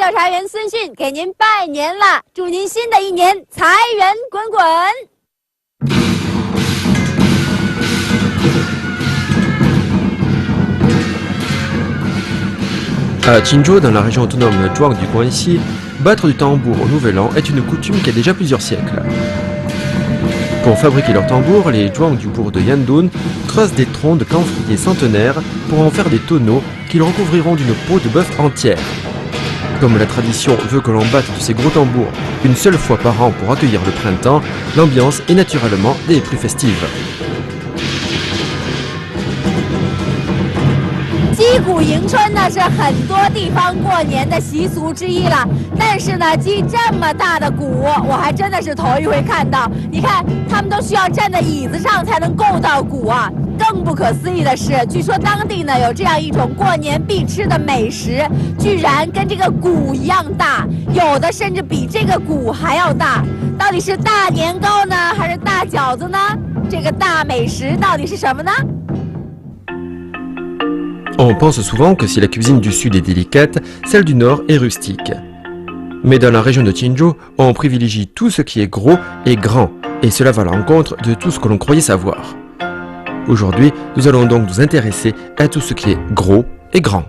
调查员孙迅给您拜年了，祝您新的一年财源滚滚。À Qinzhou, dans la région autonome Zhuang du Guangxi, battre du tambour au Nouvel An est une coutume qui a déjà plusieurs siècles. Pour fabriquer leur tambour, les Zhuang du bourg de Yandun creusent des troncs de camphriers centenaires pour en faire des tonneaux qu'ils recouvriront d'une peau de bœuf entière. Comme la tradition veut que l'on batte de ces gros tambours une seule fois par an pour accueillir le printemps, l'ambiance est naturellement des plus festives. 击鼓迎春呢是很多地方过年的习俗之一了，但是呢，击这么大的鼓，我还真的是头一回看到。你看，他们都需要站在椅子上才能够到鼓啊。更不可思议的是，据说当地呢有这样一种过年必吃的美食，居然跟这个鼓一样大，有的甚至比这个鼓还要大。到底是大年糕呢，还是大饺子呢？这个大美食到底是什么呢？ On pense souvent que si la cuisine du sud est délicate, celle du nord est rustique. Mais dans la région de Qinzhou, on privilégie tout ce qui est gros et grand, et cela va à l'encontre de tout ce que l'on croyait savoir. Aujourd'hui, nous allons donc nous intéresser à tout ce qui est gros et grand.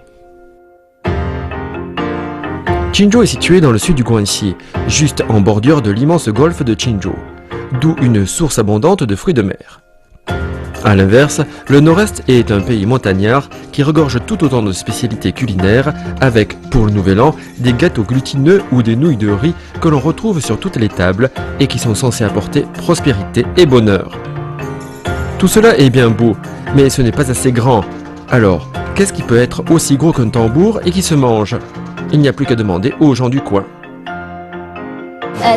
Qinzhou est situé dans le sud du Guangxi, juste en bordure de l'immense golfe de Qinzhou, d'où une source abondante de fruits de mer. A l'inverse, le nord-est est un pays montagnard qui regorge tout autant de spécialités culinaires avec, pour le Nouvel An, des gâteaux glutineux ou des nouilles de riz que l'on retrouve sur toutes les tables et qui sont censés apporter prospérité et bonheur. Tout cela est bien beau, mais ce n'est pas assez grand. Alors, qu'est-ce qui peut être aussi gros qu'un tambour et qui se mange? Il n'y a plus qu'à demander aux gens du coin.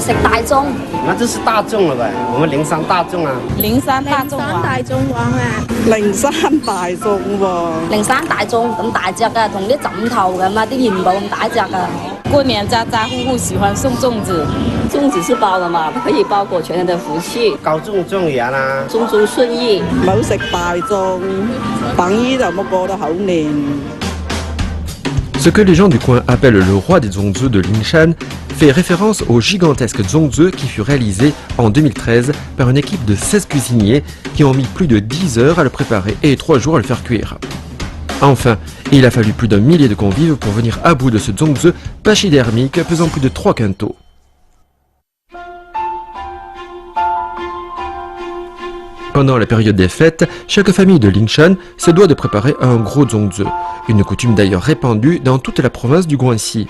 食大粽，那这是大粽了呗？我们灵山大粽啊，靈山大粽啊，大粽王啊，靈山大粽喎，靈山大粽咁大隻噶，同啲枕頭咁啊，啲元寶咁大隻噶。過年家家戶戶喜歡送粽子，粽子是包的嘛，可以包裹全年的福氣，高中狀元啊，中中順意。冇食大粽，等於就冇過到好年。 Ce que les gens du coin appellent le roi des zongzi de Lingshan fait référence au gigantesque zongzi qui fut réalisé en 2013 par une équipe de 16 cuisiniers qui ont mis plus de 10 heures à le préparer et 3 jours à le faire cuire. Enfin, il a fallu plus d'un millier de convives pour venir à bout de ce zongzi pachydermique pesant plus de 3 quintaux. Pendant la période des fêtes, chaque famille de Lingshan se doit de préparer un gros zongzi, une coutume d'ailleurs répandue dans toute la province du Guangxi.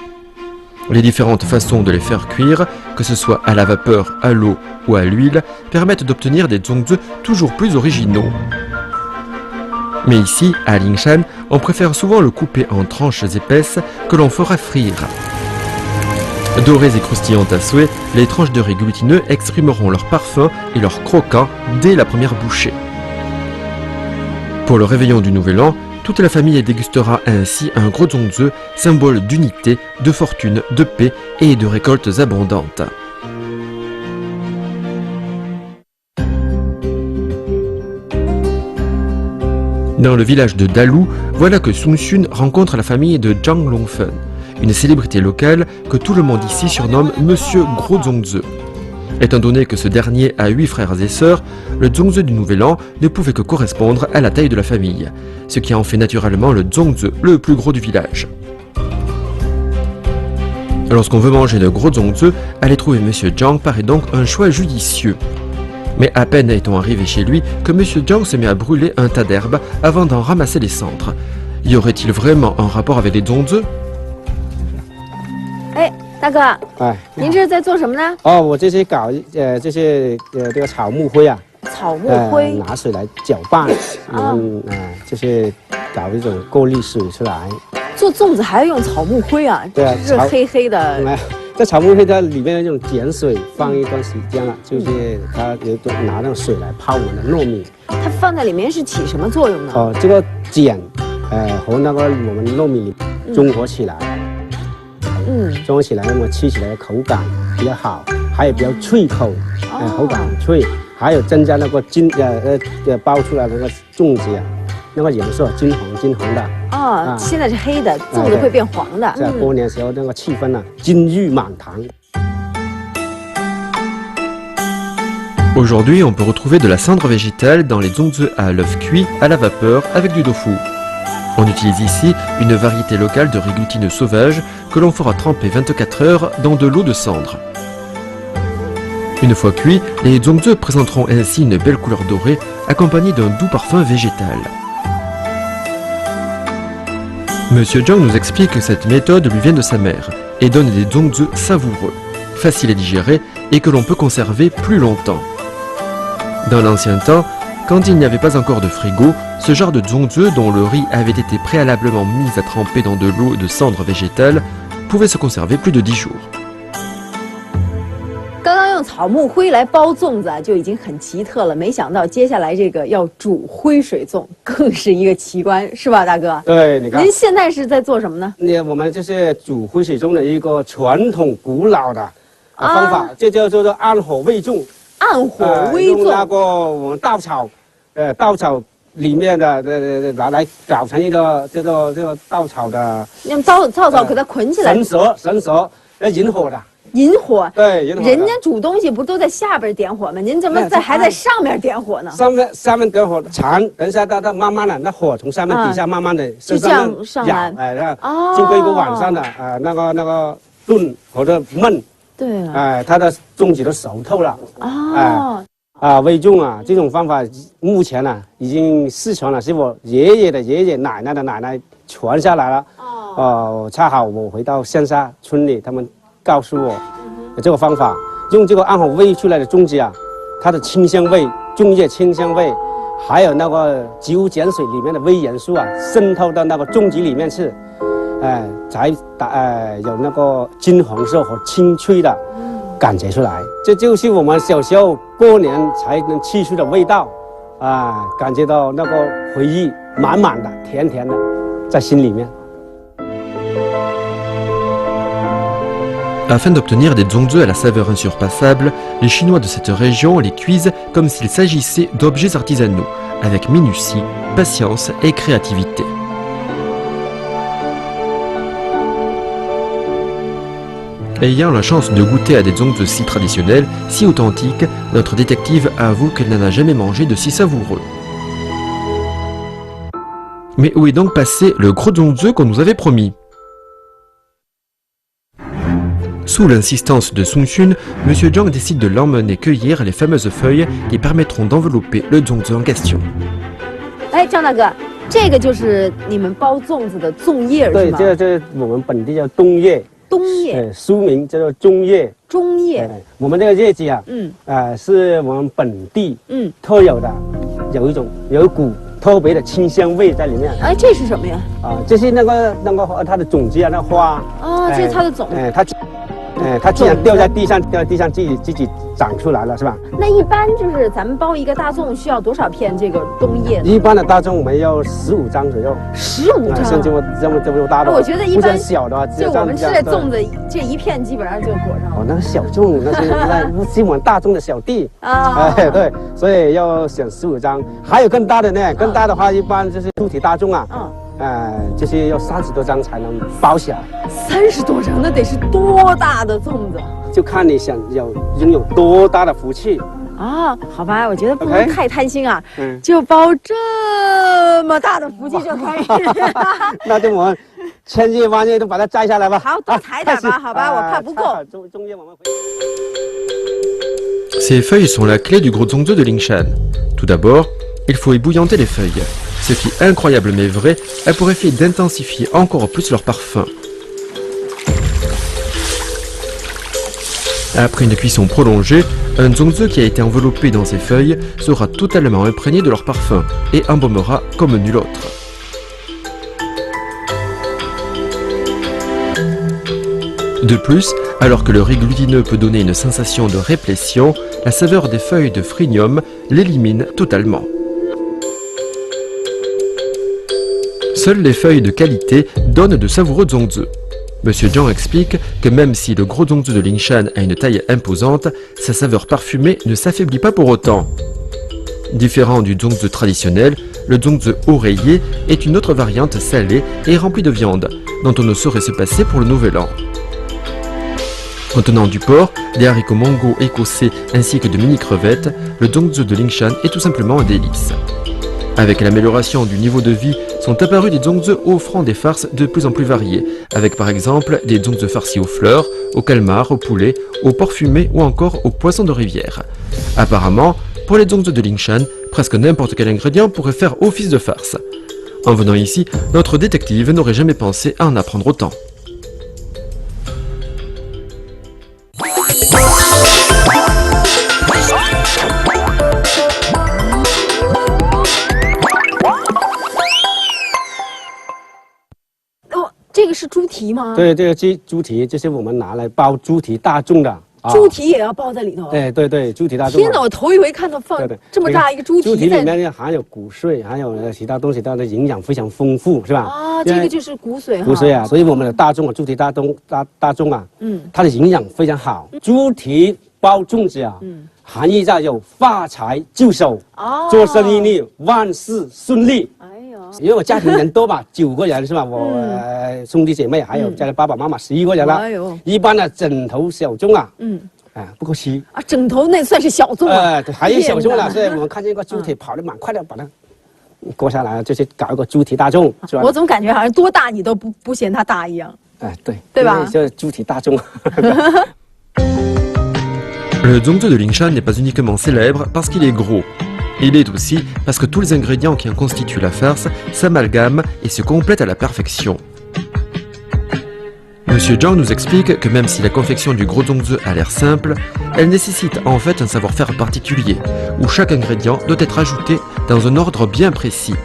Les différentes façons de les faire cuire, que ce soit à la vapeur, à l'eau ou à l'huile, permettent d'obtenir des zongzi toujours plus originaux. Mais ici, à Lingshan, on préfère souvent le couper en tranches épaisses que l'on fera frire. Dorées et croustillantes à souhait, les tranches de riz glutineux exprimeront leur parfum et leur croquant dès la première bouchée. Pour le réveillon du Nouvel An, toute la famille dégustera ainsi un gros zongzi, symbole d'unité, de fortune, de paix et de récoltes abondantes. Dans le village de Dalu, voilà que Sun Xun rencontre la famille de Zhang Longfen, une célébrité locale que tout le monde ici surnomme Monsieur Gros Zongzi. Étant donné que ce dernier a 8 frères et sœurs, le zongzi du Nouvel An ne pouvait que correspondre à la taille de la famille, ce qui en fait naturellement le zongzi le plus gros du village. Lorsqu'on veut manger de gros zongzi, aller trouver Monsieur Zhang paraît donc un choix judicieux. Mais à peine est-on arrivé chez lui que Monsieur Zhang se met à brûler un tas d'herbes avant d'en ramasser les cendres. Y aurait-il vraiment un rapport avec les zongzi? 哎，大哥，您这是在做什么呢？哦，我这些搞这些这个草木灰啊，草木灰，拿水来搅拌，就是搞一种过滤水出来。做粽子还要用草木灰啊？对啊，是黑黑的。这草木灰它里面有那种碱水，放一段时间了，就是它拿那种水来泡我们的糯米。它放在里面是起什么作用呢？哦，这个碱，和那个我们糯米中和起来。 中和起来，那么吃起来的口感比较好，还有比较脆口，口感很脆，还有增加那个包出来的那个粽子啊，那个颜色金黄的。啊，现在是黑的，粽子会变黄的。在过年时候那个气氛呢，金玉满堂。 Aujourd'hui, on peut retrouver de la cendre végétale dans les zongzi à l'œuf cuit à la vapeur avec du tofu. On utilise ici une variété locale de riz glutineux sauvage que l'on fera tremper 24 heures dans de l'eau de cendre. Une fois cuits, les zongzi présenteront ainsi une belle couleur dorée accompagnée d'un doux parfum végétal. Monsieur Zhang nous explique que cette méthode lui vient de sa mère et donne des zongzi savoureux, faciles à digérer et que l'on peut conserver plus longtemps. Dans l'ancien temps, quand il n'y avait pas encore de frigo, ce genre de zongzi dont le riz avait été préalablement mis à tremper dans de l'eau de cendre végétale pouvait se conserver plus de 10 jours. 刚刚用草木灰来包粽子啊，就已经很奇特了。没想到接下来这个要煮灰水粽，更是一个奇观，是吧，大哥？对，你看，您现在是在做什么呢？我们就是煮灰水粽的一个传统古老的方法，这叫做按火煨粽。 按火煨用那粽，个我们稻草，稻草里面的拿来搞成一个这个稻草的，用稻草给它捆起来。绳索，引火的。引火。对，引火。人家煮东西不都在下边点火吗？您怎么还在上面点火呢？上面点火长，等一下它慢慢的，那火从上面底下慢慢的就这样上来，经过一个晚上的那个炖或者焖。 对啊，它的粽子都熟透了。煨粽啊，这种方法目前呢已经失传了，是我爷爷的爷爷奶奶的奶奶传下来了。恰好我回到乡下村里，他们告诉我这个方法，用这个按火煨出来的粽子啊，它的清香味，粽叶清香味，还有那个植物碱水里面的微元素啊，渗透到那个粽子里面去。 才有那个金黄色和清脆的感觉出来，这就是我们小时候过年才能吃出的味道感觉到那个回忆满满的、甜甜的，在心里面。 Afin d'obtenir des zongzi à la saveur insurpassable, les Chinois de cette région les cuisent comme s'il s'agissait d'objets artisanaux, avec minutie, patience et créativité. Ayant la chance de goûter à des zongzi si traditionnels, si authentiques, notre détective avoue qu'elle n'en a jamais mangé de si savoureux. Mais où est donc passé le gros zongzi qu'on nous avait promis? Sous l'insistance de Sung Xun, M. Zhang décide de l'emmener cueillir les fameuses feuilles qui permettront d'envelopper le zongzi en question. 哎，张大哥，这个就是你们包粽子的粽叶是吗？对，这我们本地叫冬叶。 冬叶，书名叫做中叶。中叶，我们这个叶子啊，是我们本地特有的，有一股特别的清香味在里面。哎，这是什么呀？这是那个它的种子啊，那花。这是它的种。它既然掉在地上自己长出来了，是吧？那一般就是咱们包一个大粽需要多少片这个冬叶？一般的大粽我们要15张左右。15张？像这么大的。我觉得一般小的话，就我们吃的粽子，这一片基本上就裹上了。那个小粽那是我们大粽的小弟对，所以要选15张。还有更大的呢，更大的话一般就是猪蹄大粽啊。这些要30多张才能包起来。30多张，那得是多大的粽子？就看你想拥有多大的福气好吧，我觉得不能太贪心啊，就包这么大的福气就可以。那就我们千叶万叶都把它摘下来吧。好，多采点吧，好吧，我怕不够。Ces feuilles sont la clé du gros zongzi de Lingshan. Tout d'abord, il faut ébouillanter les feuilles. Ce qui est incroyable mais vrai, a pour effet d'intensifier encore plus leur parfum. Après une cuisson prolongée, un zongzi qui a été enveloppé dans ces feuilles sera totalement imprégné de leur parfum et embaumera comme nul autre. De plus, alors que le riz glutineux peut donner une sensation de réplétion, la saveur des feuilles de phrynium l'élimine totalement. Seules les feuilles de qualité donnent de savoureux zongzi. Monsieur Zhang explique que même si le gros zongzi de Lingshan a une taille imposante, sa saveur parfumée ne s'affaiblit pas pour autant. Différent du zongzi traditionnel, Le zongzi oreiller est une autre variante salée et remplie de viande, dont on ne saurait se passer pour le nouvel an. Contenant du porc, des haricots mango écossais ainsi que de mini-crevettes, le zongzi de Lingshan est tout simplement un délice. Avec l'amélioration du niveau de vie, sont apparus des zongzi offrant des farces de plus en plus variées, avec par exemple des zongzi farcis aux fleurs, aux calmars, au poulet, au porc fumé ou encore aux poissons de rivière. Apparemment, pour les zongzi de Lingshan, presque n'importe quel ingrédient pourrait faire office de farce. En venant ici, notre détective n'aurait jamais pensé à en apprendre autant.哦，这个是猪蹄吗？对，这个猪蹄就是我们拿来包猪蹄大众的。猪蹄也要包在里头？哎，对，猪蹄大众。天哪，我头一回看到放这么大一个猪蹄。猪蹄里面含有骨髓，还有其他东西，它的营养非常丰富，是吧？啊，这个就是骨髓。骨髓啊，所以我们的大众啊，猪蹄大众啊，它的营养非常好。猪蹄包粽子啊，含义在有发财就手，做生意呢万事顺利。因为我家庭人多吧，9个人是吧？我兄弟姐妹还有家里爸爸妈妈11个人了。一般的枕头小粽啊，不够吃啊。枕头那算是小粽啊。还有小粽了，所以我们看见一个猪蹄跑得蛮快的，把它割下来，就是搞一个猪蹄大粽。我怎么感觉好像多大你都不嫌它大一样？哎，对，对吧？就是猪蹄大粽。Le zongzi de Lingshan n'est pas uniquement célèbre parce qu'il est gros. Il est aussi parce que tous les ingrédients qui en constituent la farce s'amalgament et se complètent à la perfection. Monsieur Zhang nous explique que même si la confection du gros zongzi a l'air simple, elle nécessite en fait un savoir-faire particulier, où chaque ingrédient doit être ajouté dans un ordre bien précis.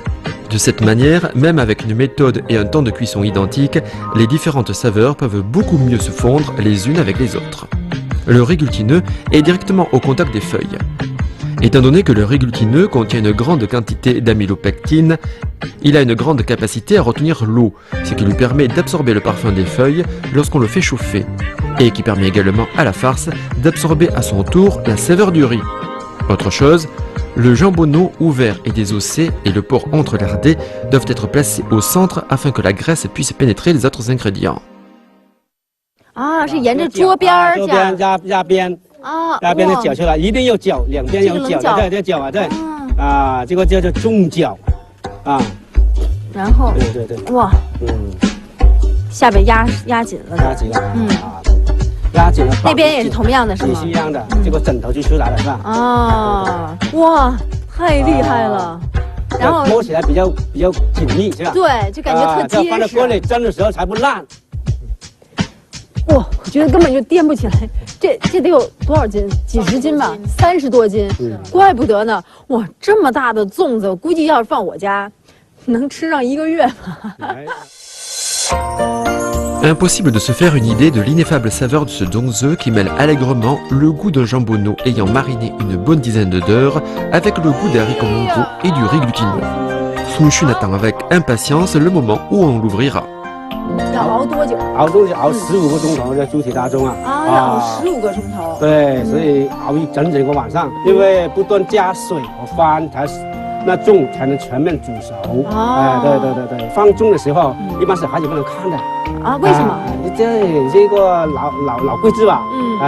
De cette manière, même avec une méthode et un temps de cuisson identiques, les différentes saveurs peuvent beaucoup mieux se fondre les unes avec les autres. Le riz glutineux est directement au contact des feuilles. Étant donné que le riz glutineux contient une grande quantité d'amylopectine, il a une grande capacité à retenir l'eau, ce qui lui permet d'absorber le parfum des feuilles lorsqu'on le fait chauffer, et qui permet également à la farce d'absorber à son tour la saveur du riz. Autre chose, le jambonneau ouvert et désossé et le porc entrelardé doivent être placés au centre afin que la graisse puisse pénétrer les autres ingrédients. Ah, 是沿着桌边儿这样压边。压边的搅出来，一定要搅，两边有搅的，对，搅啊，对，这个叫做重搅，然后，对，哇，下边压紧了，压紧了，那边也是同样的，是吗？也是一样的，这个枕头就出来了，是吧？啊，哇，太厉害了，然后摸起来比较紧密，是吧？对，就感觉特结实。放在锅里蒸的时候才不烂。哇，我觉得根本就颠不起来，这得有多少斤？几十斤吧，30多斤，怪不得呢。哇，这么大的粽子，我估计要是放我家，能吃上1个月吧。Impossible de se faire une idée de l'ineffable saveur de ce zongzi qui mêle allègrement le goût d'un jambonneau ayant mariné une bonne dizaine d'heures avec le goût des haricots mango et du riz glutineux. Sun Xun attend avec impatience le moment où on l'ouvrira. 要熬多久？熬东西熬15个钟头，这猪蹄大粽啊！要熬15个钟头。对，所以熬整个晚上，因为不断加水和翻，那粽才能全面煮熟。对，放粽的时候一般小孩子不能看的。啊？为什么？这是一个老规矩吧？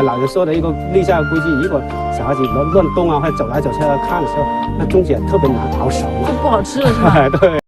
老人说的一个立下规矩，如果小孩子乱动啊，或者走来走去看的时候，那粽子也特别难熬熟，就不好吃了，是吧？对。